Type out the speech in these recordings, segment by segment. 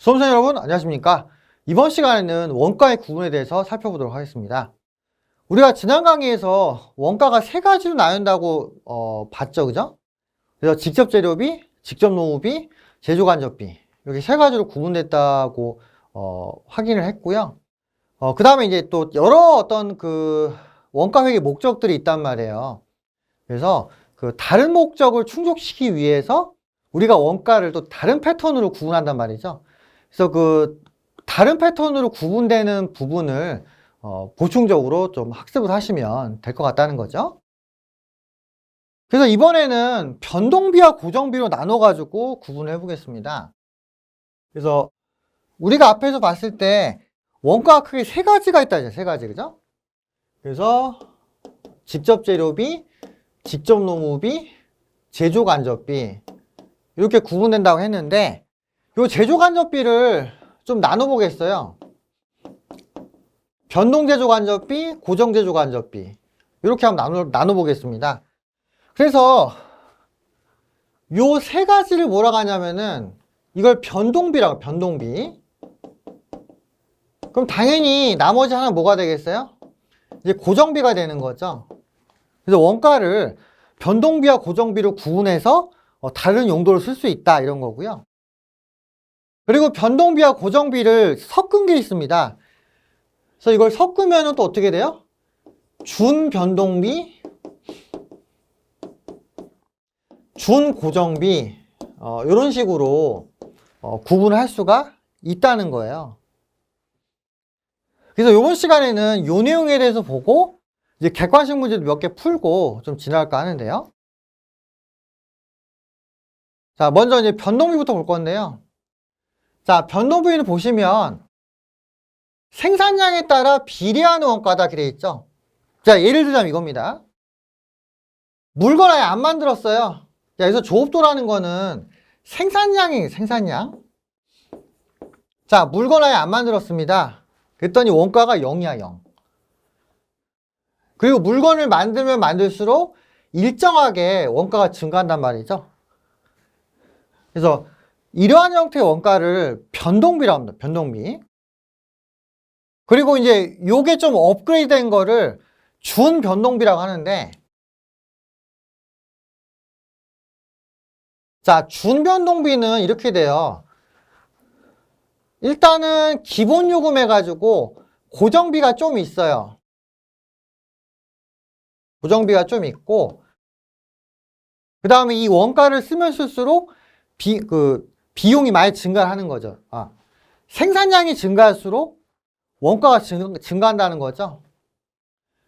수험생 여러분 안녕하십니까? 이번 시간에는 원가의 구분에 대해서 살펴보도록 하겠습니다. 우리가 지난 강의에서 원가가 세 가지로 나눈다고 봤죠, 그죠? 그래서 직접 재료비, 직접 노무비, 제조간접비 이렇게 세 가지로 구분됐다고 확인을 했고요. 그 다음에 이제 또 여러 어떤 그 원가 회계 목적들이 있단 말이에요. 그래서 그 다른 목적을 충족시키기 위해서 우리가 원가를 또 다른 패턴으로 구분한단 말이죠. 그래서 그 다른 패턴으로 구분되는 부분을 보충적으로 좀 학습을 하시면 될 것 같다는 거죠. 그래서 이번에는 변동비와 고정비로 나눠가지고 구분을 해보겠습니다. 그래서 우리가 앞에서 봤을 때 원가가 크게 세 가지가 있다, 이제 세 가지, 그죠? 그래서 직접 재료비, 직접 노무비, 제조 간접비 이렇게 구분된다고 했는데 이 제조 간접비를 좀 나눠보겠어요. 변동 제조 간접비, 고정 제조 간접비 이렇게 한번 나눠보겠습니다. 그래서 요 세 가지를 뭐라고 하냐면은 이걸 변동비라고, 변동비. 그럼 당연히 나머지 하나 뭐가 되겠어요? 이제 고정비가 되는 거죠. 그래서 원가를 변동비와 고정비로 구분해서 다른 용도로 쓸 수 있다 이런 거고요. 그리고 변동비와 고정비를 섞은 게 있습니다. 그래서 이걸 섞으면 또 어떻게 돼요? 준변동비, 준고정비 이런 식으로 구분을 할 수가 있다는 거예요. 그래서 이번 시간에는 이 내용에 대해서 보고 이제 객관식 문제도 몇 개 풀고 좀 지나갈까 하는데요. 자, 먼저 이제 변동비부터 볼 건데요. 자, 변동비를 보시면 생산량에 따라 비례하는 원가다 그래 있죠. 자, 예를 들자면 이겁니다. 물건 아예 안 만들었어요. 자, 여기서 조업도라는 거는 생산량이에요, 생산량. 자, 물건 아예 안 만들었습니다. 그랬더니 원가가 0이야, 0. 그리고 물건을 만들면 만들수록 일정하게 원가가 증가한단 말이죠. 그래서 이러한 형태의 원가를 변동비라고 합니다. 변동비. 그리고 이제 요게 좀 업그레이드 된 거를 준변동비라고 하는데, 자, 준변동비는 이렇게 돼요. 일단은 기본 요금 해가지고 고정비가 좀 있어요. 고정비가 좀 있고, 그 다음에 이 원가를 쓰면 쓸수록 비용이 많이 증가하는 거죠. 생산량이 증가할수록 원가가 증가한다는 거죠.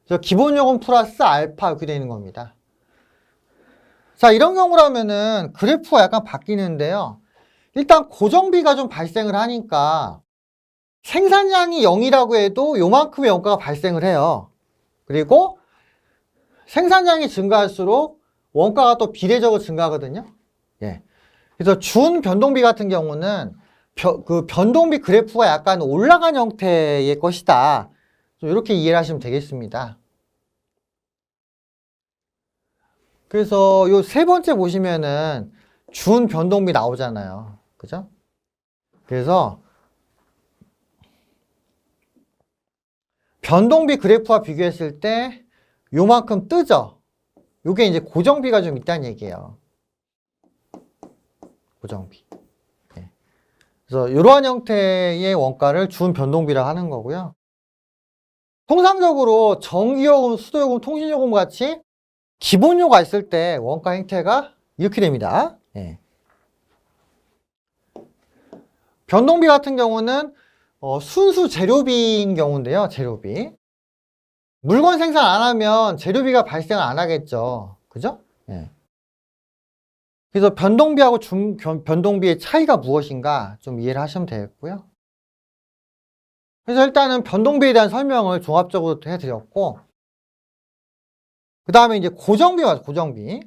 그래서 기본 요금 플러스 알파 이렇게 되는 겁니다. 자, 이런 경우라면은 그래프가 약간 바뀌는데요. 일단 고정비가 좀 발생을 하니까 생산량이 0이라고 해도 요만큼의 원가가 발생을 해요. 그리고 생산량이 증가할수록 원가가 또 비례적으로 증가하거든요. 예. 그래서 준 변동비 같은 경우는 그 변동비 그래프가 약간 올라간 형태의 것이다. 좀 이렇게 이해를 하시면 되겠습니다. 그래서 요 세 번째 보시면은 준 변동비 나오잖아요. 그죠? 그래서 변동비 그래프와 비교했을 때 요만큼 뜨죠? 요게 이제 고정비가 좀 있다는 얘기예요. 고정비. 네. 그래서 이러한 형태의 원가를 준 변동비라 하는 거고요. 통상적으로 전기요금, 수도요금, 통신요금 같이 기본료가 있을 때 원가 행태가 이렇게 됩니다. 네. 변동비 같은 경우는 순수 재료비인 경우인데요. 재료비. 물건 생산 안 하면 재료비가 발생을 안 하겠죠. 그죠? 네. 그래서 변동비하고 변동비의 차이가 무엇인가 좀 이해를 하시면 되겠고요. 그래서 일단은 변동비에 대한 설명을 종합적으로 해드렸고, 그 다음에 이제 고정비 맞아, 고정비.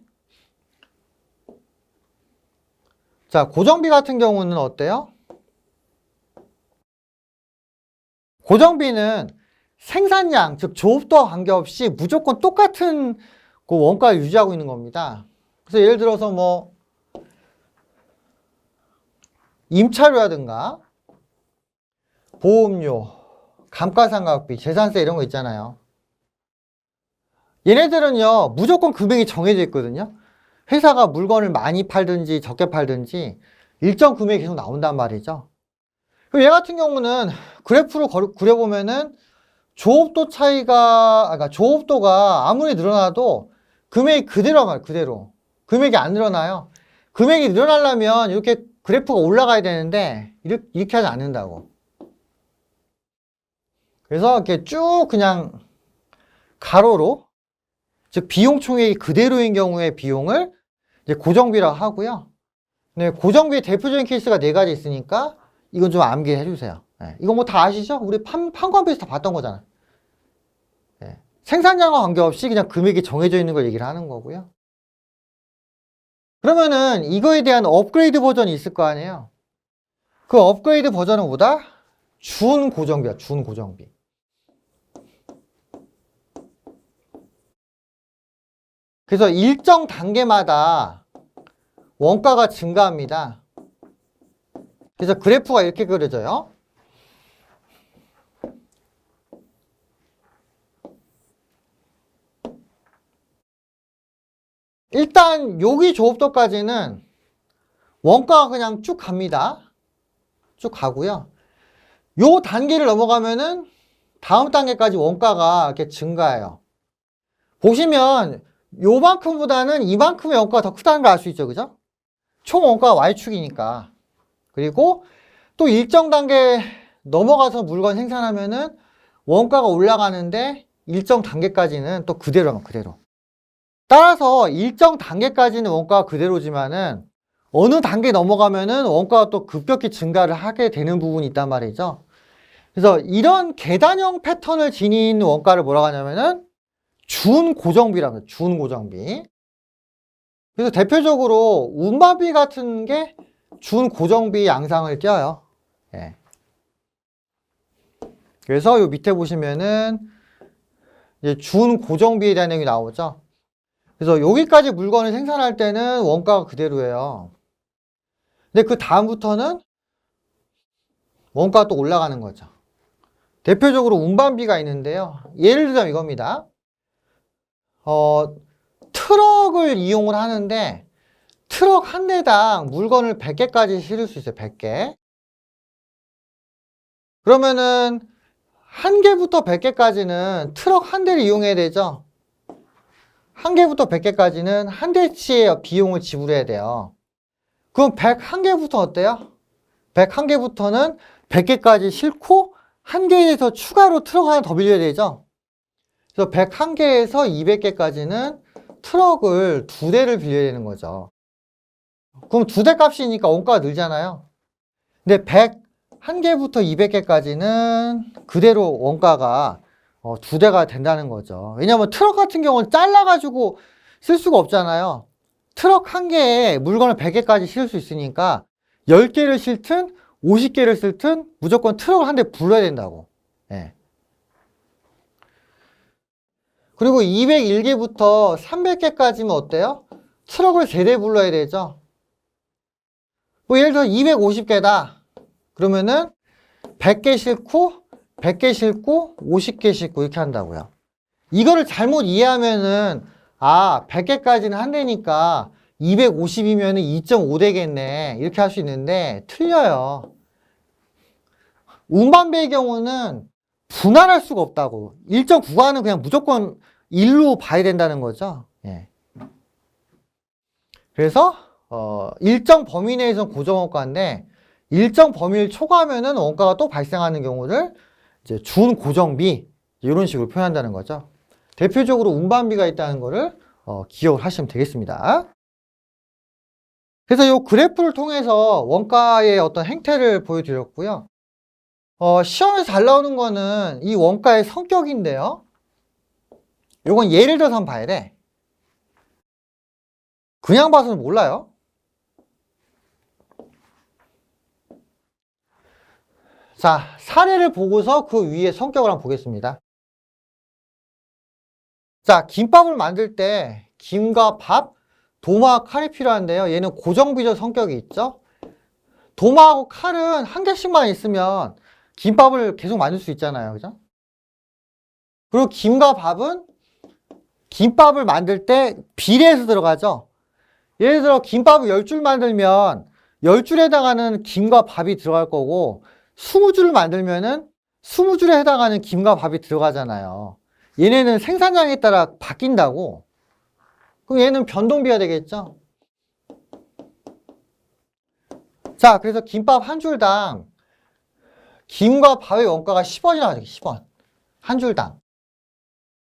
자, 고정비 같은 경우는 어때요? 고정비는 생산량, 즉 조업도와 관계없이 무조건 똑같은 그 원가를 유지하고 있는 겁니다. 그래서 예를 들어서 뭐 임차료라든가 보험료, 감가상각비, 재산세 이런 거 있잖아요. 얘네들은요, 무조건 금액이 정해져 있거든요. 회사가 물건을 많이 팔든지 적게 팔든지 일정 금액이 계속 나온단 말이죠. 그럼 얘 같은 경우는 그래프를 그려보면은 조업도 차이가, 그러니까 조업도가 아무리 늘어나도 금액이 그대로 말 그대로. 금액이 안 늘어나요. 금액이 늘어나려면 이렇게 그래프가 올라가야 되는데 이렇게 하지 않는다고. 그래서 이렇게 쭉 그냥 가로로, 즉 비용 총액이 그대로인 경우에 비용을 이제 고정비라고 하고요. 네, 고정비의 대표적인 케이스가 네 가지 있으니까 이건 좀 암기해 주세요. 네, 이거 뭐 다 아시죠? 우리 판관비에서 다 봤던 거잖아. 네, 생산량과 관계없이 그냥 금액이 정해져 있는 걸 얘기를 하는 거고요. 그러면은 이거에 대한 업그레이드 버전이 있을 거 아니에요. 그 업그레이드 버전은 뭐다? 준고정비야, 준고정비. 그래서 일정 단계마다 원가가 증가합니다. 그래서 그래프가 이렇게 그려져요. 일단 여기 조업도까지는 원가가 그냥 쭉 갑니다. 쭉 가고요. 요 단계를 넘어가면은 다음 단계까지 원가가 이렇게 증가해요. 보시면 요만큼보다는 이만큼의 원가가 더 크다는 걸 알 수 있죠. 그죠? 총 원가가 Y축이니까. 그리고 또 일정 단계 넘어가서 물건 생산하면은 원가가 올라가는데 일정 단계까지는 또 그대로면 그대로. 따라서 일정 단계까지는 원가가 그대로지만은 어느 단계 넘어가면은 원가가 또 급격히 증가를 하게 되는 부분이 있단 말이죠. 그래서 이런 계단형 패턴을 지닌 원가를 뭐라고 하냐면은 준고정비라고 해요. 준고정비. 그래서 대표적으로 운반비 같은 게 준고정비 양상을 띄어요. 예. 그래서 요 밑에 보시면은 이제 준고정비에 대한 내용이 나오죠. 그래서 여기까지 물건을 생산할 때는 원가가 그대로예요. 근데 그 다음부터는 원가가 또 올라가는 거죠. 대표적으로 운반비가 있는데요. 예를 들자면 이겁니다. 트럭을 이용을 하는데 트럭 한 대당 물건을 100개까지 실을 수 있어요. 100개. 그러면은 한 개부터 100개까지는 트럭 한 대를 이용해야 되죠. 한 개부터 100개까지는 한 대치의 비용을 지불해야 돼요. 그럼 101개부터 어때요? 101개부터는 100개까지 싣고 한 개에 대해서 추가로 트럭 하나 더 빌려야 되죠. 그래서 101개에서 200개까지는 트럭을 2대를 빌려야 되는 거죠. 그럼 2대 값이니까 원가가 늘잖아요. 근데 101개부터 200개까지는 그대로 원가가 2대가 된다는 거죠. 왜냐하면 트럭 같은 경우는 잘라가지고 쓸 수가 없잖아요. 트럭 한 개에 물건을 100개까지 실을 수 있으니까 10개를 실든 50개를 쓸든 무조건 트럭을 한 대 불러야 된다고. 예. 그리고 201개부터 300개까지면 어때요? 트럭을 3대 불러야 되죠. 뭐 예를 들어 250개다. 그러면은 100개 싣고 100개 싣고 50개 싣고 이렇게 한다고요. 이거를 잘못 이해하면은 100개까지는 한 대니까 250이면은 2.5대겠네. 이렇게 할 수 있는데 틀려요. 운반비의 경우는 분할할 수가 없다고. 일정 구간은 그냥 무조건 일로 봐야 된다는 거죠. 예. 그래서 일정 범위 내에서는 고정원가인데 일정 범위를 초과하면은 원가가 또 발생하는 경우를 이제 준고정비 이런 식으로 표현한다는 거죠. 대표적으로 운반비가 있다는 거를 기억을 하시면 되겠습니다. 그래서 이 그래프를 통해서 원가의 어떤 행태를 보여드렸고요. 시험에서 잘 나오는 거는 이 원가의 성격인데요. 요건 예를 들어서 한번 봐야 돼. 그냥 봐서는 몰라요. 자, 사례를 보고서 그 위에 성격을 한번 보겠습니다. 자, 김밥을 만들 때 김과 밥, 도마와 칼이 필요한데요. 얘는 고정비적 성격이 있죠. 도마하고 칼은 한 개씩만 있으면 김밥을 계속 만들 수 있잖아요. 그죠? 그리고 김과 밥은 김밥을 만들 때 비례해서 들어가죠. 예를 들어 김밥을 10줄 만들면 10줄에 해당하는 김과 밥이 들어갈 거고 20줄을 만들면은 20줄에 해당하는 김과 밥이 들어가잖아요. 얘네는 생산량에 따라 바뀐다고. 그럼 얘는 변동비가 되겠죠. 자, 그래서 김밥 한 줄당 김과 밥의 원가가 10원이라고 하죠. 10원. 한 줄당.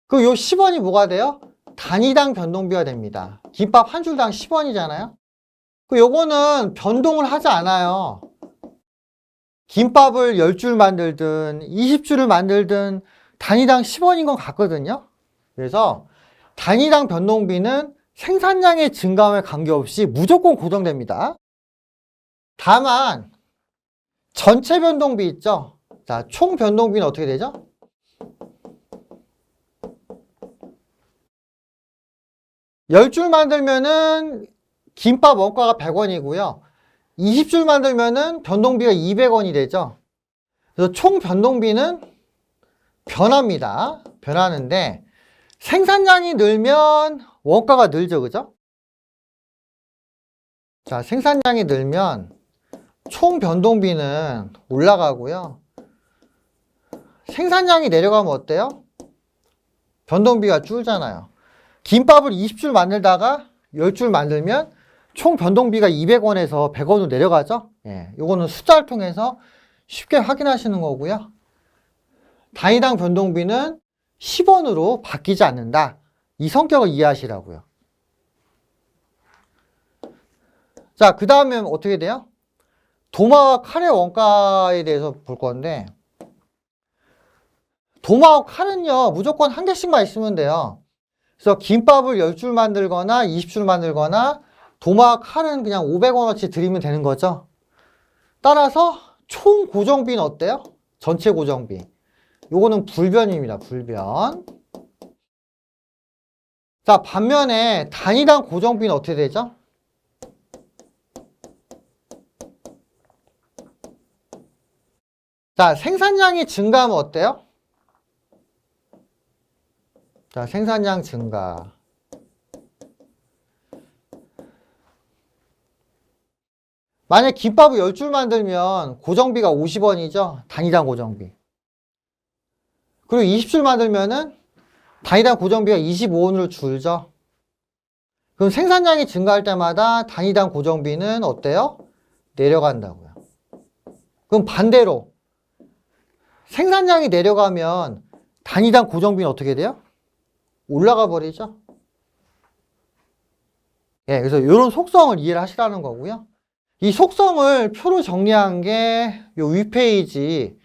그 요 10원이 뭐가 돼요? 단위당 변동비가 됩니다. 김밥 한 줄당 10원이잖아요. 그 요거는 변동을 하지 않아요. 김밥을 10줄 만들든 20줄을 만들든 단위당 10원인 건 같거든요. 그래서 단위당 변동비는 생산량의 증가에 관계없이 무조건 고정됩니다. 다만 전체 변동비 있죠. 자, 총 변동비는 어떻게 되죠? 열 줄 만들면은 김밥 원가가 100원이고요. 20줄 만들면은 변동비가 200원이 되죠. 그래서 총 변동비는 변합니다. 변하는데 생산량이 늘면 원가가 늘죠. 그죠? 자, 생산량이 늘면 총 변동비는 올라가고요. 생산량이 내려가면 어때요? 변동비가 줄잖아요. 김밥을 20줄 만들다가 10줄 만들면 총 변동비가 200원에서 100원으로 내려가죠. 예, 요거는 숫자를 통해서 쉽게 확인하시는 거고요. 단위당 변동비는 10원으로 바뀌지 않는다. 이 성격을 이해하시라고요. 자, 그 다음에 어떻게 돼요? 도마와 칼의 원가에 대해서 볼 건데, 도마와 칼은요, 무조건 한 개씩만 있으면 돼요. 그래서 김밥을 10줄 만들거나 20줄 만들거나 도마와 칼은 그냥 500원어치 드리면 되는 거죠. 따라서 총 고정비는 어때요? 전체 고정비. 요거는 불변입니다. 불변. 자, 반면에 단위당 고정비는 어떻게 되죠? 자, 생산량이 증가하면 어때요? 자, 생산량 증가. 만약 김밥을 10줄 만들면 고정비가 50원이죠? 단위당 고정비. 그리고 20줄 만들면은 단위당 고정비가 25원으로 줄죠? 그럼 생산량이 증가할 때마다 단위당 고정비는 어때요? 내려간다고요. 그럼 반대로 생산량이 내려가면 단위당 고정비는 어떻게 돼요? 올라가 버리죠? 예, 그래서 이런 속성을 이해를 하시라는 거고요. 이 속성을 표로 정리한 게 요 윗페이지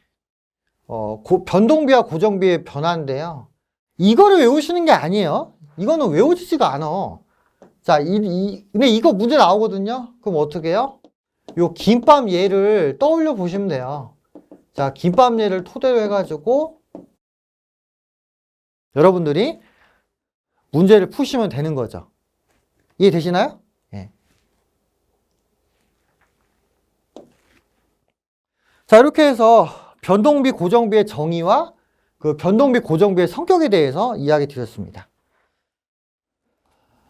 변동비와 고정비의 변화인데요. 이거를 외우시는 게 아니에요. 이거는 외워지지가 않아. 자, 근데 이거 문제 나오거든요. 그럼 어떻게 해요? 요 김밥 예를 떠올려 보시면 돼요. 자, 김밥 예를 토대로 해가지고 여러분들이 문제를 푸시면 되는 거죠. 이해되시나요? 예. 자, 이렇게 해서 변동비, 고정비의 정의와 그 변동비, 고정비의 성격에 대해서 이야기 드렸습니다.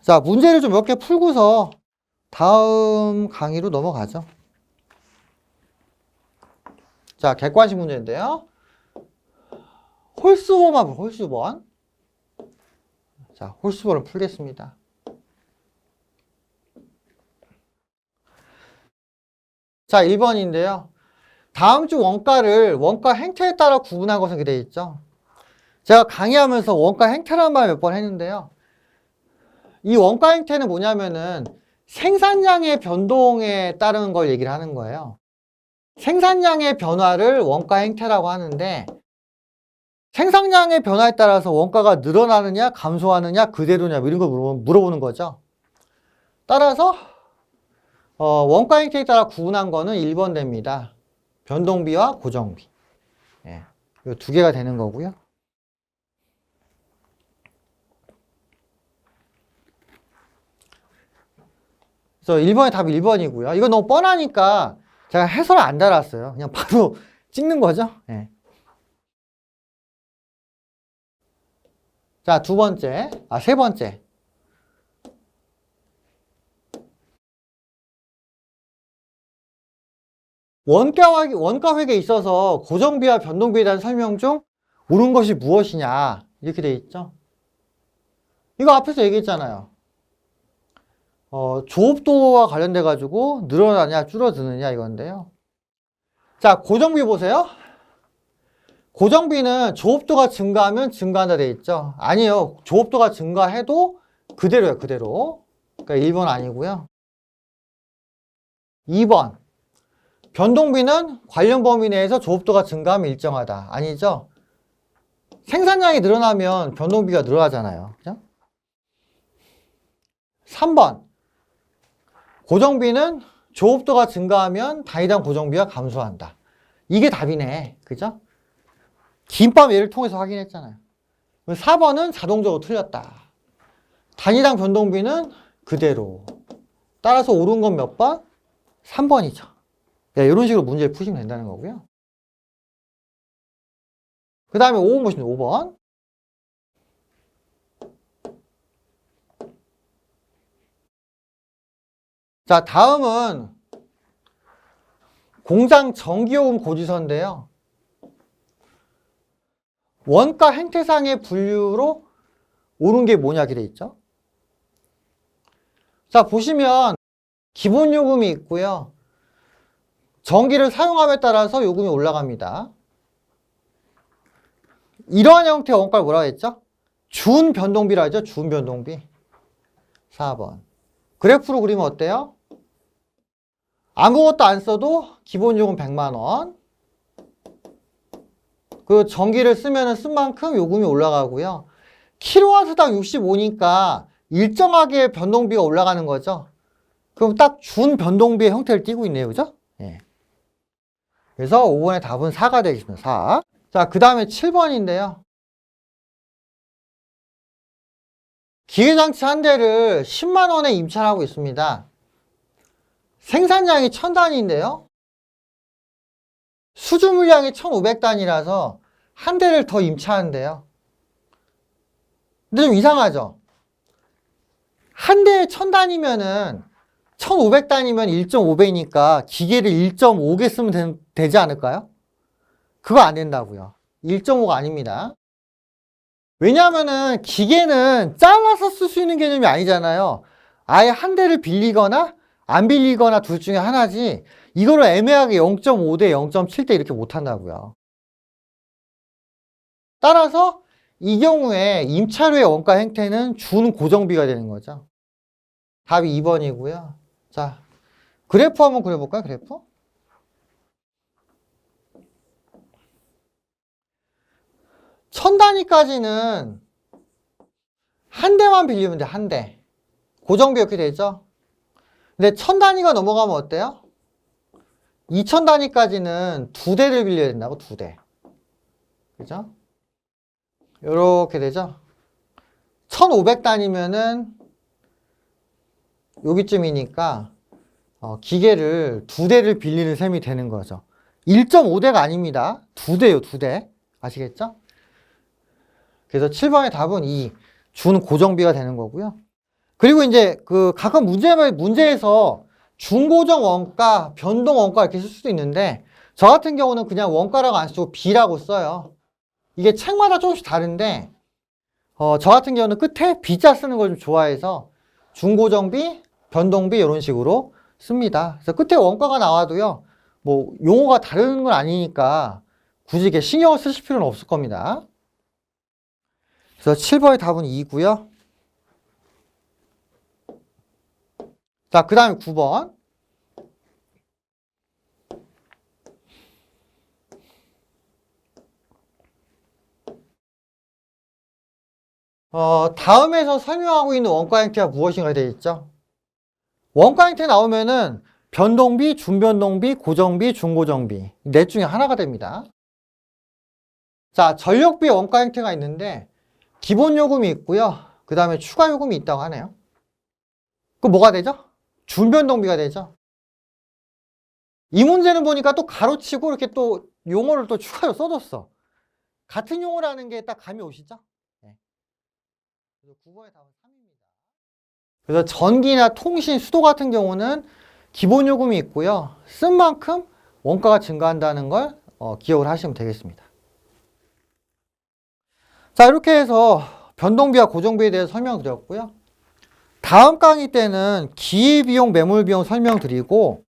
자, 문제를 좀 몇 개 풀고서 다음 강의로 넘어가죠. 자, 객관식 문제인데요. 홀수번만 볼, 홀수번. 자, 홀수번을 풀겠습니다. 자, 1번인데요. 다음 주 원가를 원가 행태에 따라 구분한 것은 이렇게 되어 있죠. 제가 강의하면서 원가 행태라는 말 몇 번 했는데요. 이 원가 행태는 뭐냐면은 생산량의 변동에 따른 걸 얘기를 하는 거예요. 생산량의 변화를 원가 행태라고 하는데 생산량의 변화에 따라서 원가가 늘어나느냐 감소하느냐 그대로냐 이런 걸 물어보는 거죠. 따라서 원가 행태에 따라 구분한 거는 1번 됩니다. 변동비와 고정비. 예, 이 두 개가 되는 거고요. 그래서 1번의 답이 1번이고요. 이거 너무 뻔하니까 제가 해설을 안 달았어요. 그냥 바로 찍는 거죠. 예. 자, 세 번째. 원가획에 있어서 고정비와 변동비에 대한 설명 중 옳은 것이 무엇이냐 이렇게 돼 있죠. 이거 앞에서 얘기했잖아요. 조업도와 관련돼 가지고 늘어나냐 줄어드느냐 이건데요. 자, 고정비 보세요. 고정비는 조업도가 증가하면 증가한다 돼 있죠. 아니에요. 조업도가 증가해도 그대로예요. 그대로. 그러니까 1번 아니고요. 2번. 변동비는 관련 범위 내에서 조업도가 증가하면 일정하다. 아니죠. 생산량이 늘어나면 변동비가 늘어나잖아요. 그죠? 3번. 고정비는 조업도가 증가하면 단위당 고정비가 감소한다. 이게 답이네. 그죠? 김밥 예를 통해서 확인했잖아요. 4번은 자동적으로 틀렸다. 단위당 변동비는 그대로. 따라서 옳은 건 몇 번? 3번이죠. 이런 식으로 문제를 푸시면 된다는 거고요. 그 다음에 5번 보시면 5번. 자, 다음은 공장 전기요금 고지서인데요. 원가 행태상의 분류로 옳은 게 뭐냐 이렇게 돼 있죠. 자, 보시면 기본 요금이 있고요. 전기를 사용함에 따라서 요금이 올라갑니다. 이러한 형태의 원가를 뭐라고 했죠? 준변동비라 하죠. 준변동비. 4번. 그래프로 그리면 어때요? 아무것도 안 써도 기본 요금 100만 원. 그 전기를 쓰면 쓴 만큼 요금이 올라가고요. 킬로와트당 65니까 일정하게 변동비가 올라가는 거죠. 그럼 딱 준변동비의 형태를 띠고 있네요. 그죠? 예. 그래서 5번의 답은 4가 되겠습니다. 4. 자, 그 다음에 7번인데요. 기계장치 한 대를 10만 원에 임차하고 있습니다. 생산량이 1000단위인데요. 수주 물량이 1500단이라서 한 대를 더 임차하는데요. 근데 좀 이상하죠? 한 대에 1000단이면은 1500단이면 1.5배니까 기계를 1.5개 쓰면 되지 않을까요? 그거 안 된다고요. 1.5가 아닙니다. 왜냐하면은 기계는 잘라서 쓸 수 있는 개념이 아니잖아요. 아예 한 대를 빌리거나 안 빌리거나 둘 중에 하나지 이거를 애매하게 0.5대 0.7대 이렇게 못한다고요. 따라서 이 경우에 임차료의 원가 행태는 준고정비가 되는 거죠. 답이 2번이고요. 자, 그래프 한번 그려볼까요? 그래프? 천 단위까지는 한 대만 빌리면 돼, 한 대. 고정비 이렇게 되죠? 근데 1000단위가 넘어가면 어때요? 2000단위까지는 두 대를 빌려야 된다고, 두 대. 그죠? 요렇게 되죠? 1500단위면은 여기쯤이니까 기계를 두 대를 빌리는 셈이 되는 거죠. 1.5대가 아닙니다. 두 대요, 두 대. 아시겠죠? 그래서 7번의 답은 이 준고정비가 되는 거고요. 그리고 이제 그 가끔 문제에서 중고정 원가, 변동 원가 이렇게 쓸 수도 있는데 저 같은 경우는 그냥 원가라고 안 쓰고 B라고 써요. 이게 책마다 조금씩 다른데 저 같은 경우는 끝에 B자 쓰는 걸 좀 좋아해서 중고정비, 변동비 이런 식으로 씁니다. 그래서 끝에 원가가 나와도요. 뭐 용어가 다른 건 아니니까 굳이 이렇게 신경을 쓰실 필요는 없을 겁니다. 그래서 7번의 답은 2고요. 자, 그 다음에 9번. 다음에서 설명하고 있는 원가 형태가 무엇인가 되어 있죠. 원가 형태 나오면은 변동비, 준변동비, 고정비, 중고정비 넷 중에 하나가 됩니다. 자, 전력비 원가 형태가 있는데 기본 요금이 있고요. 그 다음에 추가 요금이 있다고 하네요. 그 뭐가 되죠? 준변동비가 되죠. 이 문제는 보니까 또 가로치고 이렇게 또 용어를 또 추가로 써줬어. 같은 용어라는 게 딱 감이 오시죠? 네. 그래서 9번의 답은 3입니다. 그래서 전기나 통신, 수도 같은 경우는 기본 요금이 있고요. 쓴 만큼 원가가 증가한다는 걸 기억을 하시면 되겠습니다. 자, 이렇게 해서 변동비와 고정비에 대해서 설명드렸고요. 다음 강의 때는 기회비용, 매몰비용 설명드리고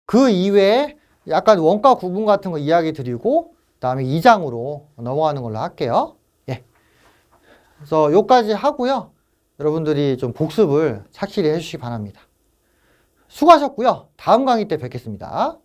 그 이외에 약간 원가 구분 같은 거 이야기 드리고 그다음에 2장으로 넘어가는 걸로 할게요. 예. 그래서 여기까지 하고요. 여러분들이 좀 복습을 착실히 해주시기 바랍니다. 수고하셨고요. 다음 강의 때 뵙겠습니다.